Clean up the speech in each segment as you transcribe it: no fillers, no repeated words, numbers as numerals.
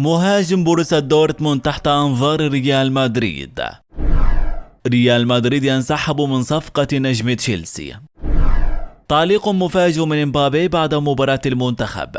مهاجم بوروسيا دورتموند تحت أنظار ريال مدريد. ريال مدريد ينسحب من صفقة نجم تشيلسي. تعليق مفاجئ من امبابي بعد مباراة المنتخب.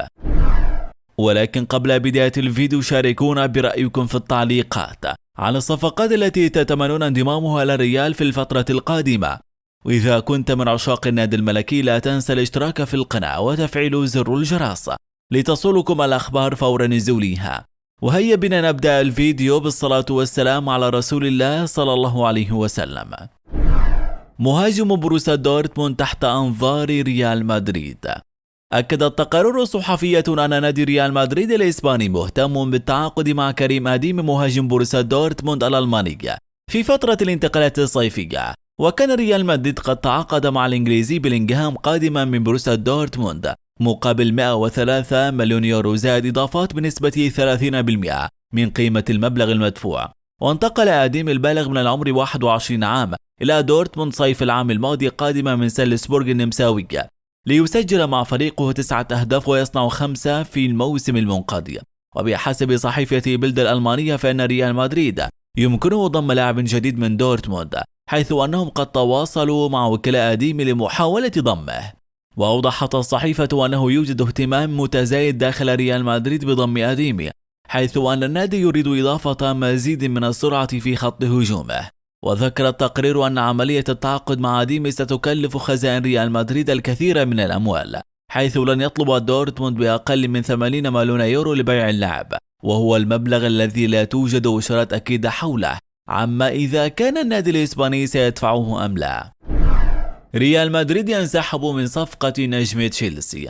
ولكن قبل بداية الفيديو شاركونا برأيكم في التعليقات على الصفقات التي تتمنون انضمامها للريال في الفترة القادمة. وإذا كنت من عشاق النادي الملكي لا تنسى الاشتراك في القناة وتفعيل زر الجرس لتصلكم الأخبار فور نزولها. وهيا بنا نبدأ الفيديو بالصلاة والسلام على رسول الله صلى الله عليه وسلم. مهاجم بروسيا دورتموند تحت أنظار ريال مدريد. أكدت تقارير صحفية أن نادي ريال مدريد الإسباني مهتم بالتعاقد مع كريم أديم مهاجم بروسيا دورتموند الألماني في فترة الانتقالات الصيفية. وكان ريال مدريد قد تعاقد مع الإنجليزي بلينغهام قادما من بروسيا دورتموند مقابل 103 مليون يورو زائد إضافات بنسبة 30% من قيمة المبلغ المدفوع. وانتقل أديم البالغ من العمر 21 عام إلى دورتموند صيف العام الماضي قادما من سالزبورغ النمساوي ليسجل مع فريقه 9 أهداف ويصنع 5 في الموسم المنقضي. وبحسب صحيفة بيلد الألمانية فإن ريال مدريد يمكنه ضم لاعب جديد من دورتموند، حيث أنهم قد تواصلوا مع وكلاء أديم لمحاولة ضمه. وأوضحت الصحيفة أنه يوجد اهتمام متزايد داخل ريال مدريد بضم أديم، حيث أن النادي يريد إضافة مزيد من السرعة في خط هجومه. وذكر التقرير أن عملية التعاقد مع أديم ستكلف خزائن ريال مدريد الكثير من الأموال، حيث لن يطلب دورتموند بأقل من 80 مليون يورو لبيع اللاعب، وهو المبلغ الذي لا توجد إشارات أكيدة حوله عما إذا كان النادي الإسباني سيدفعه أم لا. ريال مدريد ينسحب من صفقة نجم تشيلسي.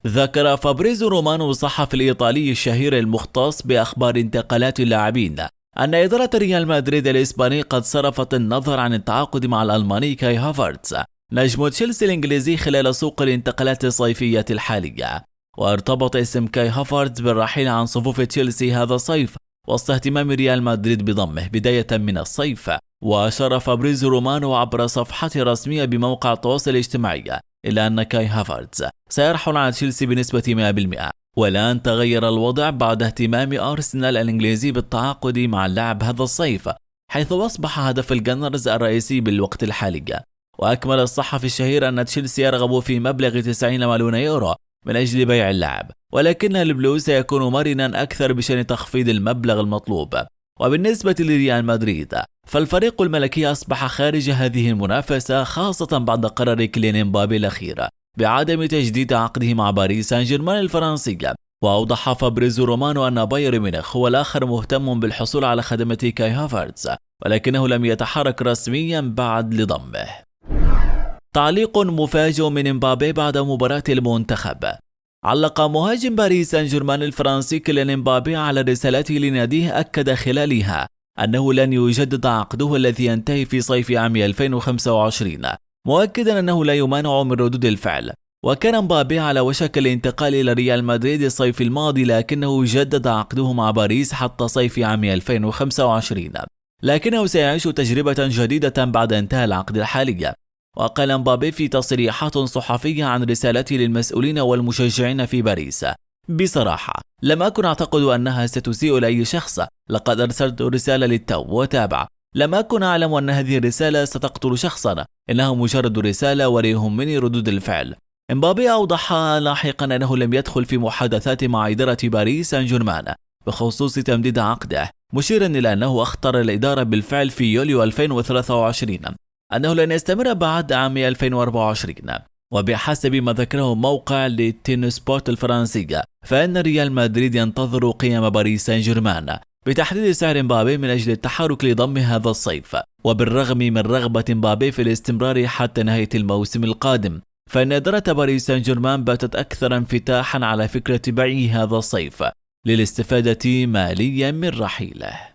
ذكر فابريزو رومانو الصحفي الإيطالي الشهير المختص بأخبار انتقالات اللاعبين أن إدارة ريال مدريد الإسباني قد صرفت النظر عن التعاقد مع الألماني كاي هافرتز نجم تشيلسي الإنجليزي خلال سوق الانتقالات الصيفية الحالية. وارتبط اسم كاي هافرتز بالرحيل عن صفوف تشيلسي هذا الصيف وسط اهتمام ريال مدريد بضمه بداية من الصيف. وأشار فابريزو رومانو عبر صفحته الرسمية بموقع التواصل الاجتماعي إلى أن كاي هافرتز سيرحل عن تشيلسي بنسبة 100%. والآن تغير الوضع بعد اهتمام أرسنال الإنجليزي بالتعاقد مع اللاعب هذا الصيف، حيث أصبح هدف الجنرز الرئيسي بالوقت الحالي. وأكمل الصحفي الشهير أن تشيلسي يرغب في مبلغ 90 مليون يورو من أجل بيع اللاعب، ولكن البلو سيكون مرنا أكثر بشأن تخفيض المبلغ المطلوب. وبالنسبة لريال مدريد فالفريق الملكي أصبح خارج هذه المنافسة، خاصة بعد قرار كيليان امبابي الأخير بعدم تجديد عقده مع باريس سان جيرمان الفرنسي. وأوضح فابريزو رومانو أن بايرن ميونخ هو الآخر مهتم بالحصول على خدمة كاي هافرتز، ولكنه لم يتحرك رسميا بعد لضمه. تعليق مفاجئ من امبابي بعد مباراة المنتخب. علق مهاجم باريس سان جيرمان الفرنسي كيليان امبابي على رسالته لناديه أكد خلالها أنه لن يجدد عقده الذي ينتهي في صيف عام 2025، مؤكدا أنه لا يمانع من ردود الفعل. وكان امبابي على وشك الانتقال إلى ريال مدريد الصيف الماضي، لكنه جدد عقده مع باريس حتى صيف عام 2025، لكنه سيعيش تجربة جديدة بعد انتهاء العقد الحالي. وقال امبابي في تصريحات صحفية عن رسالته للمسؤولين والمشجعين في باريس: بصراحة لم أكن أعتقد أنها ستسيء لأي شخص، لقد أرسلت رسالة للتو وتابع، لم أكن أعلم أن هذه الرسالة ستقتل شخصا، إنها مجرد رسالة ولا يهمني ردود الفعل. امبابي أوضح لاحقا أنه لم يدخل في محادثات مع إدارة باريس سان جيرمان بخصوص تمديد عقده، مشيرا إلى أنه أخطر الإدارة بالفعل في يوليو 2023 أنه لن يستمر بعد عام 2024. وبحسب ما ذكره موقع لتين سبورت الفرنسي فإن ريال مدريد ينتظر قيام باريس سان جيرمان بتحديد سعر امبابي من أجل التحرك لضم هذا الصيف. وبالرغم من رغبة امبابي في الاستمرار حتى نهاية الموسم القادم، فإن إدارة باريس سان جيرمان باتت أكثر انفتاحا على فكرة بيعه هذا الصيف للاستفادة ماليا من رحيله.